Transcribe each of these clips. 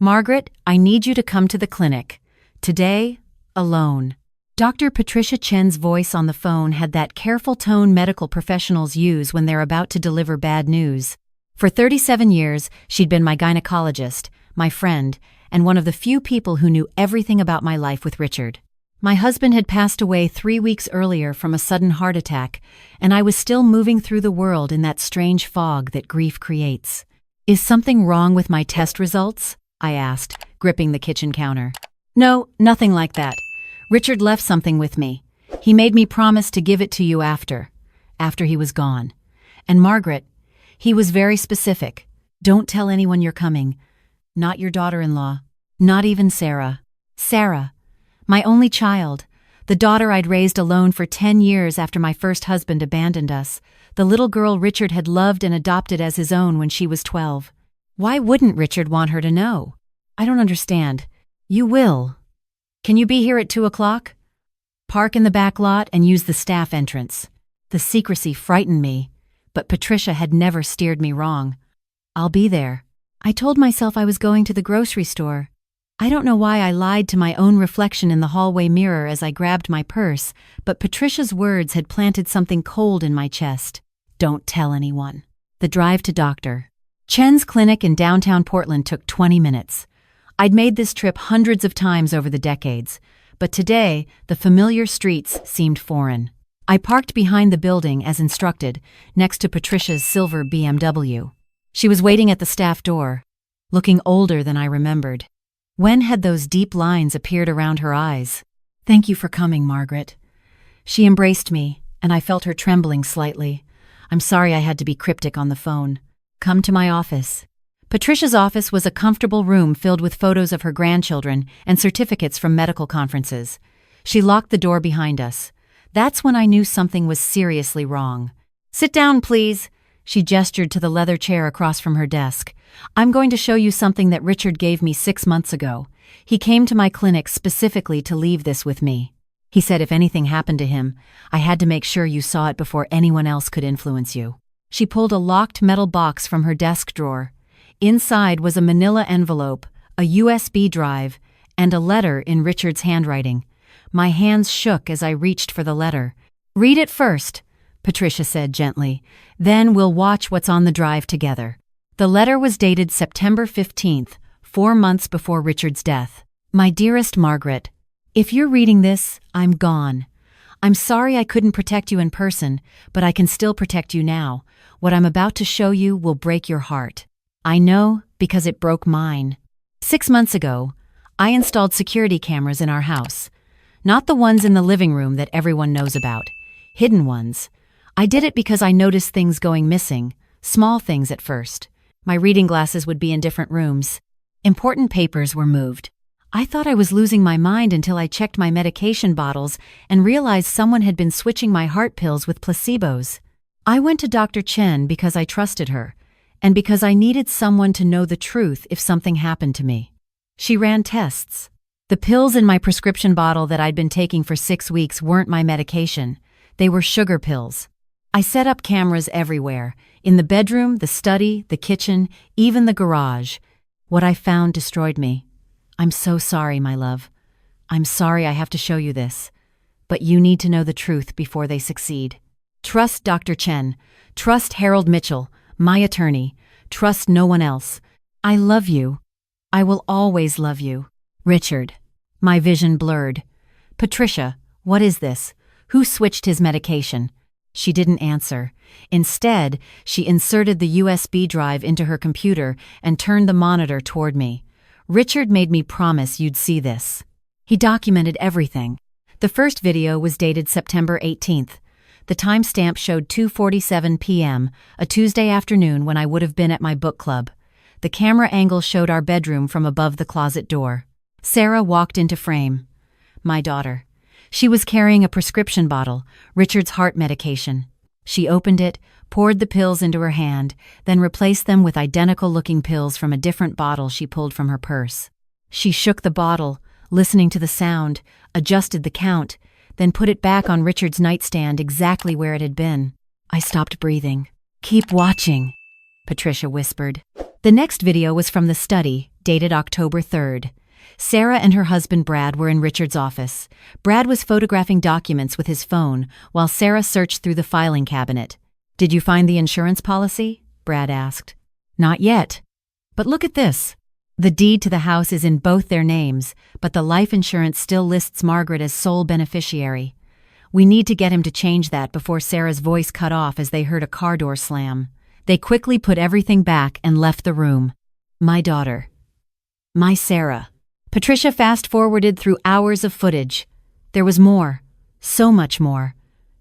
Margaret, I need you to come to the clinic. Today, alone. Dr. Patricia Chen's voice on the phone had that careful tone medical professionals use when they're about to deliver bad news. For 37 years, she'd been my gynecologist, my friend, and one of the few people who knew everything about my life with Richard. My husband had passed away 3 weeks earlier from a sudden heart attack, and I was still moving through the world in that strange fog that grief creates. Is something wrong with my test results? I asked, gripping the kitchen counter. No, nothing like that. Richard left something with me. He made me promise to give it to you after he was gone. And Margaret, he was very specific. Don't tell anyone you're coming. Not your daughter-in-law. Not even Sarah. Sarah, my only child. The daughter I'd raised alone for 10 years after my first husband abandoned us. The little girl Richard had loved and adopted as his own when she was 12. Why wouldn't Richard want her to know? I don't understand. You will. Can you be here at 2 o'clock? Park in the back lot and use the staff entrance. The secrecy frightened me, but Patricia had never steered me wrong. I'll be there. I told myself I was going to the grocery store. I don't know why I lied to my own reflection in the hallway mirror as I grabbed my purse, but Patricia's words had planted something cold in my chest. Don't tell anyone. The drive to Dr. Chen's clinic in downtown Portland took 20 minutes. I'd made this trip hundreds of times over the decades, but today the familiar streets seemed foreign. I parked behind the building as instructed, next to Patricia's silver BMW. She was waiting at the staff door, looking older than I remembered. When had those deep lines appeared around her eyes? Thank you for coming, Margaret. She embraced me, and I felt her trembling slightly. I'm sorry I had to be cryptic on the phone. Come to my office. Patricia's office was a comfortable room filled with photos of her grandchildren and certificates from medical conferences. She locked the door behind us. That's when I knew something was seriously wrong. Sit down, please. She gestured to the leather chair across from her desk. I'm going to show you something that Richard gave me 6 months ago. He came to my clinic specifically to leave this with me. He said if anything happened to him, I had to make sure you saw it before anyone else could influence you. She pulled a locked metal box from her desk drawer. Inside was a manila envelope, a USB drive, and a letter in Richard's handwriting. My hands shook as I reached for the letter. Read it first, Patricia said gently. Then we'll watch what's on the drive together. The letter was dated September 15th, 4 months before Richard's death. My dearest Margaret, if you're reading this, I'm gone. I'm sorry I couldn't protect you in person, but I can still protect you now. What I'm about to show you will break your heart. I know because it broke mine. 6 months ago, I installed security cameras in our house. Not the ones in the living room that everyone knows about. Hidden ones. I did it because I noticed things going missing. Small things at first. My reading glasses would be in different rooms. Important papers were moved. I thought I was losing my mind until I checked my medication bottles and realized someone had been switching my heart pills with placebos. I went to Dr. Chen because I trusted her, and because I needed someone to know the truth if something happened to me. She ran tests. The pills in my prescription bottle that I'd been taking for 6 weeks weren't my medication. They were sugar pills. I set up cameras everywhere, in the bedroom, the study, the kitchen, even the garage. What I found destroyed me. I'm so sorry, my love. I'm sorry I have to show you this. But you need to know the truth before they succeed. Trust Dr. Chen. Trust Harold Mitchell, my attorney. Trust no one else. I love you. I will always love you. Richard. My vision blurred. Patricia, what is this? Who switched his medication? She didn't answer. Instead, she inserted the USB drive into her computer and turned the monitor toward me. Richard made me promise you'd see this. He documented everything. The first video was dated September 18th. The timestamp showed 2:47 p.m., a Tuesday afternoon when I would have been at my book club. The camera angle showed our bedroom from above the closet door. Sarah walked into frame. My daughter. She was carrying a prescription bottle, Richard's heart medication. She opened it, poured the pills into her hand, then replaced them with identical-looking pills from a different bottle she pulled from her purse. She shook the bottle, listening to the sound, adjusted the count, then put it back on Richard's nightstand exactly where it had been. I stopped breathing. Keep watching, Patricia whispered. The next video was from the study, dated October 3rd. Sarah and her husband Brad were in Richard's office. Brad was photographing documents with his phone while Sarah searched through the filing cabinet. "Did you find the insurance policy?" Brad asked. "Not yet. But look at this. The deed to the house is in both their names, but the life insurance still lists Margaret as sole beneficiary. We need to get him to change that before." Sarah's voice cut off as they heard a car door slam. They quickly put everything back and left the room. "My daughter. My Sarah." Patricia fast-forwarded through hours of footage. There was more. So much more.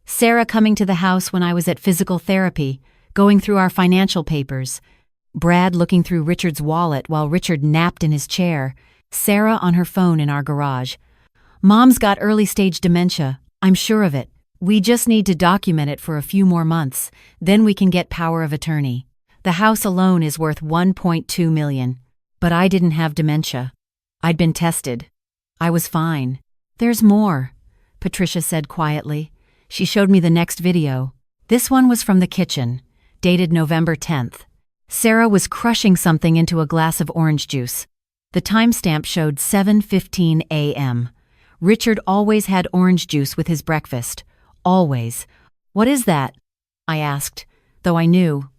Sarah coming to the house when I was at physical therapy, going through our financial papers. Brad looking through Richard's wallet while Richard napped in his chair. Sarah on her phone in our garage. "Mom's got early-stage dementia. I'm sure of it. We just need to document it for a few more months. Then we can get power of attorney. The house alone is worth $1.2 million. But I didn't have dementia. I'd been tested. I was fine." "There's more," Patricia said quietly. She showed me the next video. This one was from the kitchen, dated November 10th. Sarah was crushing something into a glass of orange juice. The timestamp showed 7:15 a.m. Richard always had orange juice with his breakfast. Always. "What is that?" I asked, though I knew.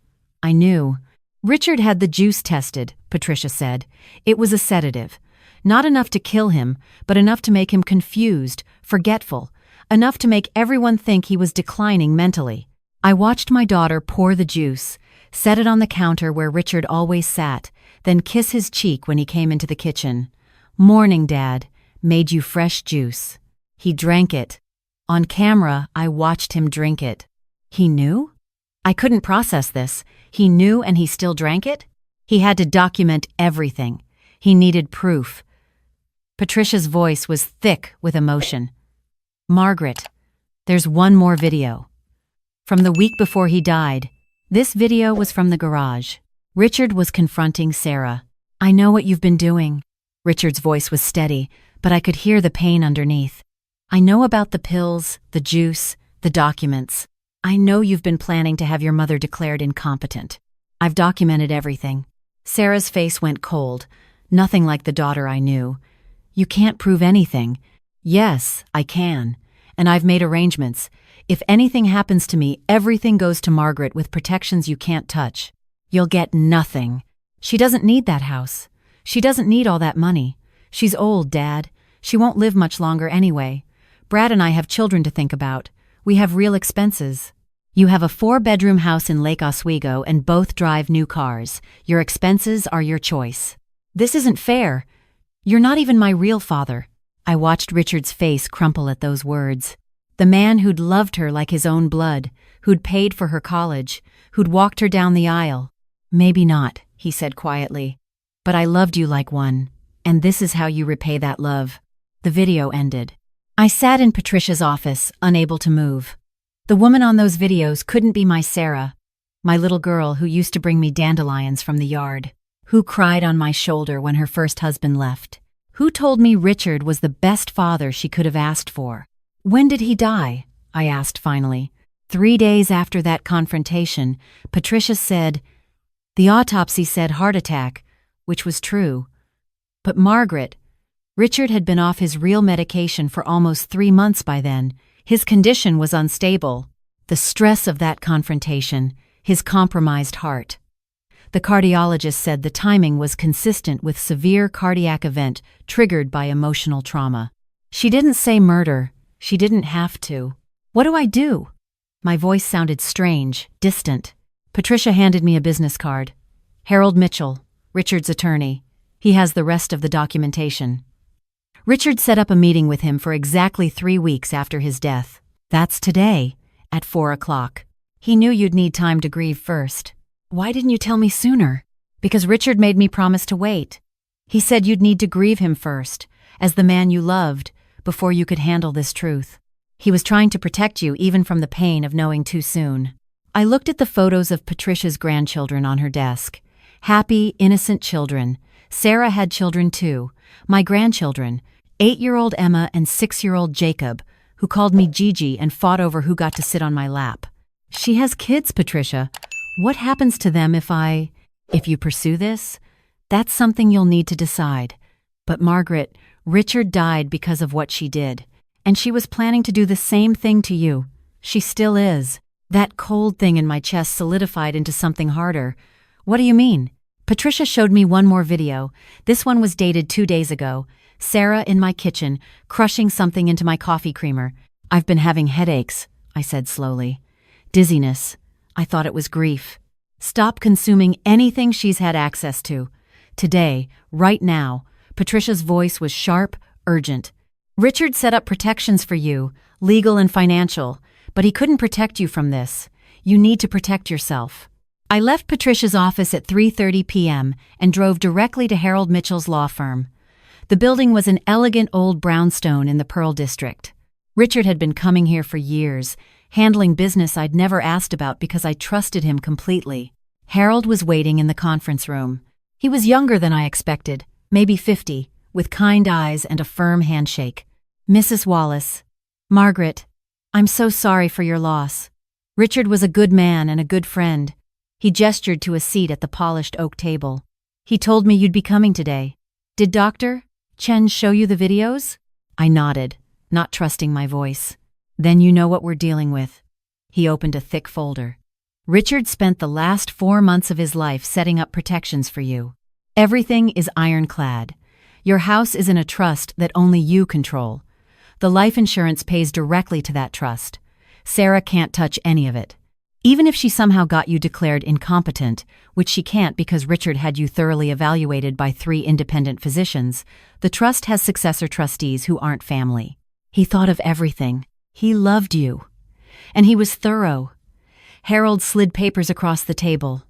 "Richard had the juice tested," Patricia said. "It was a sedative. Not enough to kill him, but enough to make him confused, forgetful, enough to make everyone think he was declining mentally." I watched my daughter pour the juice, set it on the counter where Richard always sat, then kiss his cheek when he came into the kitchen. "Morning, Dad. Made you fresh juice." He drank it. On camera, I watched him drink it. He knew? I couldn't process this. He knew and he still drank it? He had to document everything. He needed proof. Patricia's voice was thick with emotion. "Margaret, there's one more video. From the week before he died. This video was from the garage. Richard was confronting Sarah. I know what you've been doing." Richard's voice was steady, but I could hear the pain underneath. "I know about the pills, the juice, the documents. I know you've been planning to have your mother declared incompetent. I've documented everything." Sarah's face went cold, nothing like the daughter I knew. "You can't prove anything." "Yes, I can. And I've made arrangements. If anything happens to me, everything goes to Margaret with protections you can't touch. You'll get nothing. She doesn't need that house. She doesn't need all that money. She's old, Dad. She won't live much longer anyway. Brad and I have children to think about. We have real expenses. You have a 4-bedroom house in Lake Oswego and both drive new cars. Your expenses are your choice. This isn't fair. You're not even my real father." I watched Richard's face crumple at those words. The man who'd loved her like his own blood, who'd paid for her college, who'd walked her down the aisle. "Maybe not," he said quietly. "But I loved you like one, and this is how you repay that love." The video ended. I sat in Patricia's office, unable to move. The woman on those videos couldn't be my Sarah, my little girl who used to bring me dandelions from the yard, who cried on my shoulder when her first husband left, who told me Richard was the best father she could have asked for. "When did he die?" I asked finally. 3 days after that confrontation, Patricia said, "The autopsy said heart attack," which was true. But Margaret, Richard had been off his real medication for almost 3 months by then. His condition was unstable. The stress of that confrontation, his compromised heart. The cardiologist said the timing was consistent with severe cardiac event triggered by emotional trauma. She didn't say murder. She didn't have to. "What do I do?" My voice sounded strange, distant. Patricia handed me a business card. "Harold Mitchell, Richard's attorney. He has the rest of the documentation." Richard set up a meeting with him for exactly 3 weeks after his death. That's today, at 4 o'clock. "He knew you'd need time to grieve first." "Why didn't you tell me sooner?" "Because Richard made me promise to wait. He said you'd need to grieve him first, as the man you loved, before you could handle this truth. He was trying to protect you even from the pain of knowing too soon." I looked at the photos of Patricia's grandchildren on her desk. Happy, innocent children. Sarah had children too. My grandchildren, 8-year-old Emma and 6-year-old Jacob, who called me Gigi and fought over who got to sit on my lap. "She has kids, Patricia. What happens to them if you pursue this?" That's something you'll need to decide. But Margaret, Richard died because of what she did. And she was planning to do the same thing to you. She still is. That cold thing in my chest solidified into something harder. What do you mean? Patricia showed me one more video. This one was dated 2 days ago. Sarah in my kitchen, crushing something into my coffee creamer. I've been having headaches, I said slowly. Dizziness. I thought it was grief. Stop consuming anything she's had access to. Today, right now. Patricia's voice was sharp, urgent. Richard set up protections for you, legal and financial, but he couldn't protect you from this. You need to protect yourself. I left Patricia's office at 3:30 p.m. and drove directly to Harold Mitchell's law firm. The building was an elegant old brownstone in the Pearl District. Richard had been coming here for years, handling business I'd never asked about because I trusted him completely. Harold was waiting in the conference room. He was younger than I expected, maybe 50, with kind eyes and a firm handshake. Mrs. Wallace. Margaret, I'm so sorry for your loss. Richard was a good man and a good friend. He gestured to a seat at the polished oak table. He told me you'd be coming today. Did Dr. Chen show you the videos? I nodded, not trusting my voice. Then you know what we're dealing with. He opened a thick folder. Richard spent the last 4 months of his life setting up protections for you. Everything is ironclad. Your house is in a trust that only you control. The life insurance pays directly to that trust. Sarah can't touch any of it. Even if she somehow got you declared incompetent, which she can't because Richard had you thoroughly evaluated by 3 independent physicians, the trust has successor trustees who aren't family. He thought of everything. He loved you. And he was thorough. Harold slid papers across the table.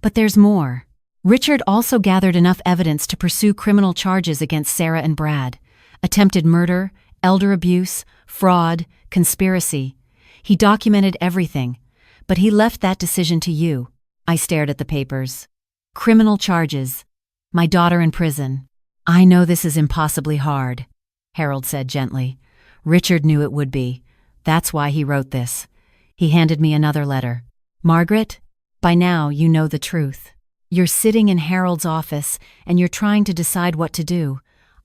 But there's more. Richard also gathered enough evidence to pursue criminal charges against Sarah and Brad. Attempted murder, elder abuse, fraud, conspiracy. He documented everything. But he left that decision to you. I stared at the papers. Criminal charges. My daughter in prison. I know this is impossibly hard, Harold said gently. Richard knew it would be. That's why he wrote this. He handed me another letter. Margaret, by now you know the truth. You're sitting in Harold's office and you're trying to decide what to do.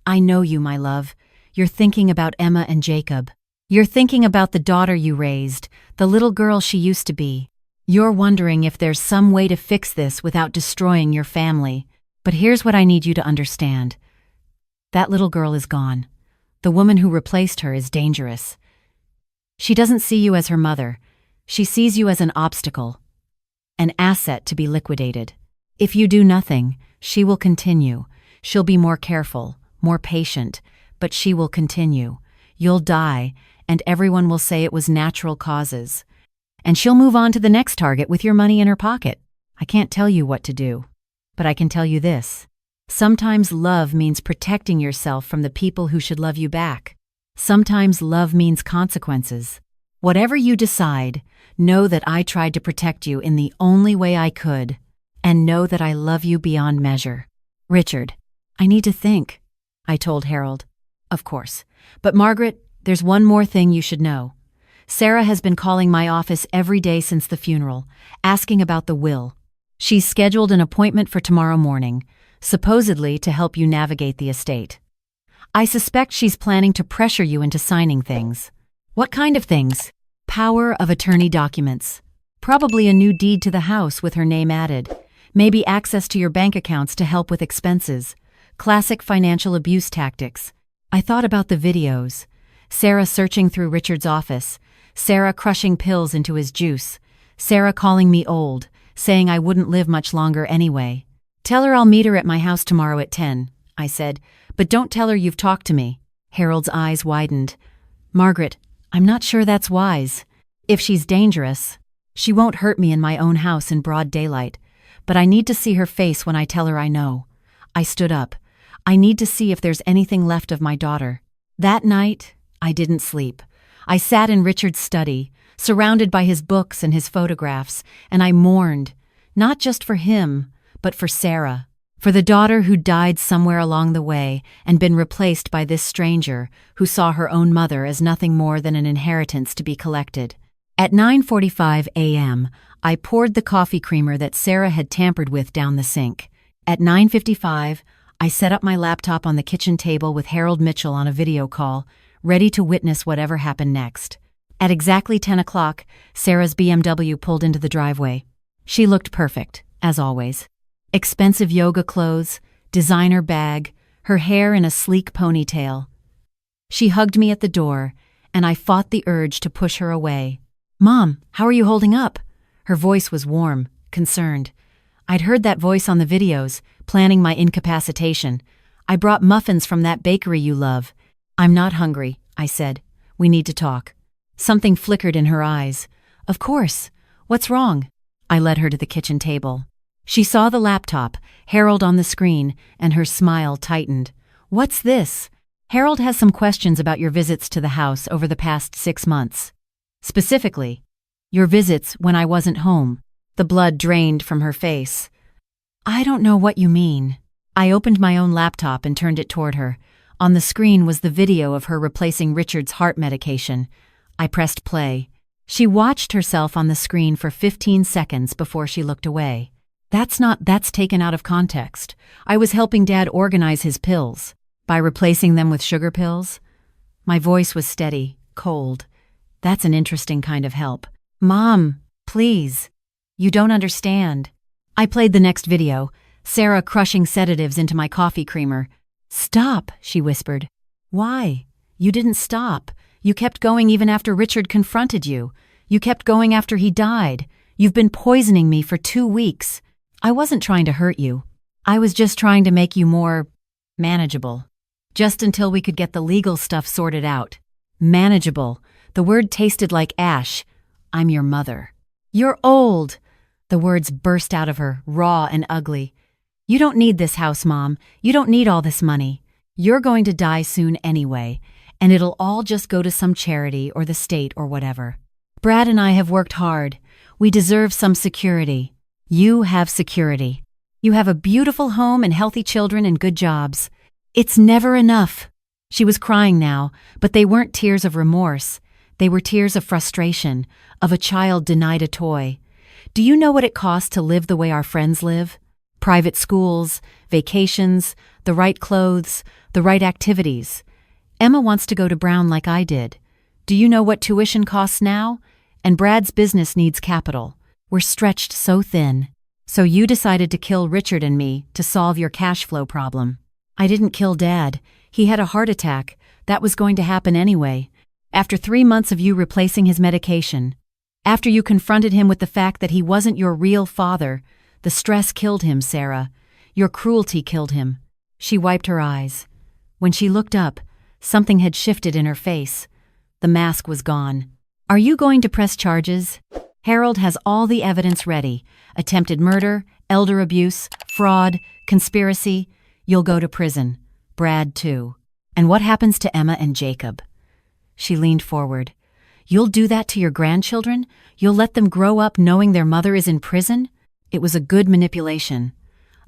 I know you, my love. You're thinking about Emma and Jacob. You're thinking about the daughter you raised, the little girl she used to be. You're wondering if there's some way to fix this without destroying your family. But here's what I need you to understand. That little girl is gone. The woman who replaced her is dangerous. She doesn't see you as her mother. She sees you as an obstacle, an asset to be liquidated. If you do nothing, she will continue. She'll be more careful, more patient, but she will continue. You'll die, and everyone will say it was natural causes. And she'll move on to the next target with your money in her pocket. I can't tell you what to do, but I can tell you this. Sometimes love means protecting yourself from the people who should love you back. Sometimes love means consequences. Whatever you decide, know that I tried to protect you in the only way I could, and know that I love you beyond measure. Richard, I need to think, I told Harold. Of course. But Margaret, there's one more thing you should know. Sarah has been calling my office every day since the funeral, asking about the will. She's scheduled an appointment for tomorrow morning, supposedly to help you navigate the estate. I suspect she's planning to pressure you into signing things. What kind of things? Power of attorney documents. Probably a new deed to the house with her name added. Maybe access to your bank accounts to help with expenses. Classic financial abuse tactics. I thought about the videos. Sarah searching through Richard's office. Sarah crushing pills into his juice. Sarah calling me old, saying I wouldn't live much longer anyway. Tell her I'll meet her at my house tomorrow at 10, I said, but don't tell her you've talked to me. Harold's eyes widened. Margaret, I'm not sure that's wise. If she's dangerous, she won't hurt me in my own house in broad daylight, but I need to see her face when I tell her I know. I stood up. I need to see if there's anything left of my daughter. That night, I didn't sleep. I sat in Richard's study, surrounded by his books and his photographs, and I mourned, not just for him, but for Sarah, for the daughter who died somewhere along the way and been replaced by this stranger who saw her own mother as nothing more than an inheritance to be collected. At 9:45 a.m., I poured the coffee creamer that Sarah had tampered with down the sink. At 9:55, I set up my laptop on the kitchen table with Harold Mitchell on a video call, ready to witness whatever happened next. At exactly 10 o'clock, Sarah's BMW pulled into the driveway. She looked perfect, as always. Expensive yoga clothes, designer bag, her hair in a sleek ponytail. She hugged me at the door, and I fought the urge to push her away. "Mom, how are you holding up?" Her voice was warm, concerned. I'd heard that voice on the videos, planning my incapacitation. "I brought muffins from that bakery you love." "I'm not hungry," I said. "We need to talk." Something flickered in her eyes. "Of course. What's wrong?" I led her to the kitchen table. She saw the laptop, Harold on the screen, and her smile tightened. "What's this?" "Harold has some questions about your visits to the house over the past 6 months. Specifically, your visits when I wasn't home." The blood drained from her face. "I don't know what you mean." I opened my own laptop and turned it toward her. On the screen was the video of her replacing Richard's heart medication. I pressed play. She watched herself on the screen for 15 seconds before she looked away. That's taken out of context. I was helping Dad organize his pills. By replacing them with sugar pills?" My voice was steady, cold. "That's an interesting kind of help." "Mom, please. You don't understand." I played the next video, Sarah crushing sedatives into my coffee creamer. "Stop," she whispered. "Why? You didn't stop. You kept going even after Richard confronted you. You kept going after he died. You've been poisoning me for 2 weeks. I wasn't trying to hurt you. I was just trying to make you more manageable. Just until we could get the legal stuff sorted out." Manageable. The word tasted like ash. "I'm your mother." "You're old." The words burst out of her, raw and ugly. "You don't need this house, Mom. You don't need all this money. You're going to die soon anyway, and it'll all just go to some charity or the state or whatever. Brad and I have worked hard. We deserve some security. You have security. You have a beautiful home and healthy children and good jobs. It's never enough." She was crying now, but they weren't tears of remorse. They were tears of frustration, of a child denied a toy. "Do you know what it costs to live the way our friends live? Private schools, vacations, the right clothes, the right activities. Emma wants to go to Brown like I did. Do you know what tuition costs now? And Brad's business needs capital. We're stretched so thin. So you decided to kill Richard and me to solve your cash flow problem." "I didn't kill Dad. He had a heart attack. That was going to happen anyway. After 3 months of you replacing his medication. After you confronted him with the fact that he wasn't your real father, the stress killed him, Sarah. Your cruelty killed him." She wiped her eyes. When she looked up, something had shifted in her face. The mask was gone. "Are you going to press charges? Harold has all the evidence ready. Attempted murder, elder abuse, fraud, conspiracy. You'll go to prison. Brad, too. And what happens to Emma and Jacob?" She leaned forward. "You'll do that to your grandchildren? You'll let them grow up knowing their mother is in prison?" It was a good manipulation.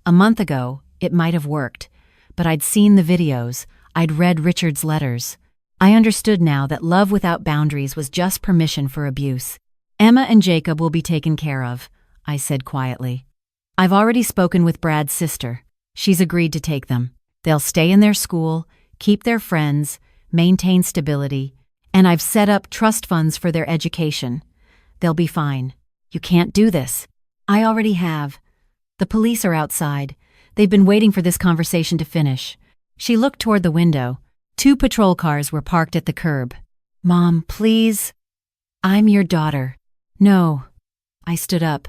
A month ago, it might have worked, but I'd seen the videos, I'd read Richard's letters. I understood now that love without boundaries was just permission for abuse. "Emma and Jacob will be taken care of," I said quietly. "I've already spoken with Brad's sister. She's agreed to take them. They'll stay in their school, keep their friends, maintain stability, and I've set up trust funds for their education. They'll be fine." "You can't do this." "I already have. The police are outside. They've been waiting for this conversation to finish." She looked toward the window. 2 patrol cars were parked at the curb. "Mom, please." "I'm your daughter." "No." I stood up.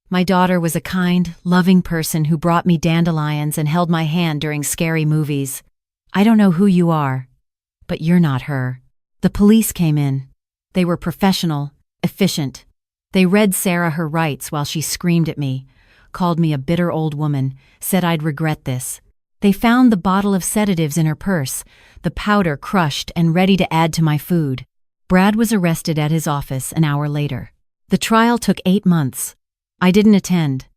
My daughter was a kind, loving person who brought me dandelions and held my hand during scary movies. "I don't know who you are, but you're not her." The police came in. They were professional, efficient. They read Sarah her rights while she screamed at me, called me a bitter old woman, said I'd regret this. They found the bottle of sedatives in her purse, the powder crushed and ready to add to my food. Brad was arrested at his office an hour later. The trial took 8 months. I didn't attend.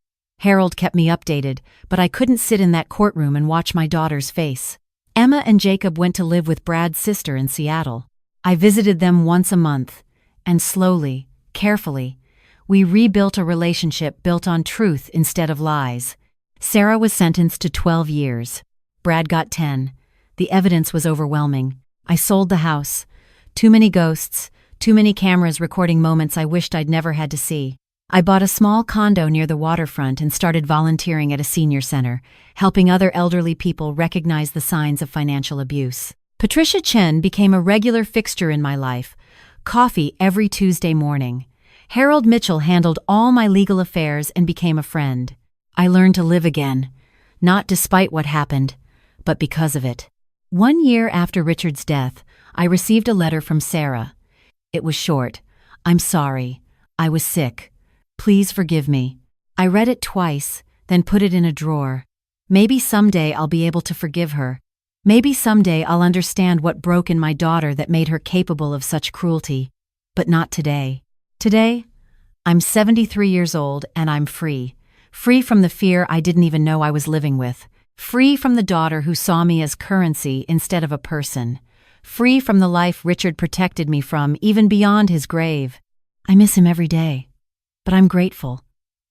Harold kept me updated, but I couldn't sit in that courtroom and watch my daughter's face. Emma and Jacob went to live with Brad's sister in Seattle. I visited them once a month, and slowly, carefully, we rebuilt a relationship built on truth instead of lies. Sarah was sentenced to 12 years. Brad got 10. The evidence was overwhelming. I sold the house. Too many ghosts, too many cameras recording moments I wished I'd never had to see. I bought a small condo near the waterfront and started volunteering at a senior center, helping other elderly people recognize the signs of financial abuse. Patricia Chen became a regular fixture in my life. Coffee every Tuesday morning. Harold Mitchell handled all my legal affairs and became a friend. I learned to live again, not despite what happened, but because of it. 1 year after Richard's death, I received a letter from Sarah. It was short. "I'm sorry. I was sick. Please forgive me." I read it twice, then put it in a drawer. Maybe someday I'll be able to forgive her. Maybe someday I'll understand what broke in my daughter that made her capable of such cruelty. But not today. Today, I'm 73 years old and I'm free. Free from the fear I didn't even know I was living with. Free from the daughter who saw me as currency instead of a person. Free from the life Richard protected me from, even beyond his grave. I miss him every day. But I'm grateful.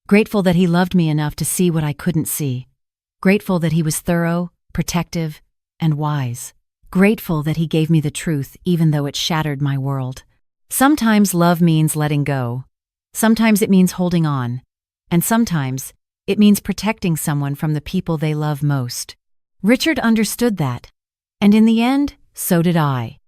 Grateful that he loved me enough to see what I couldn't see. Grateful that he was thorough, protective, and wise. Grateful that he gave me the truth even though it shattered my world. Sometimes love means letting go. Sometimes it means holding on. And sometimes it means protecting someone from the people they love most. Richard understood that. And in the end, so did I.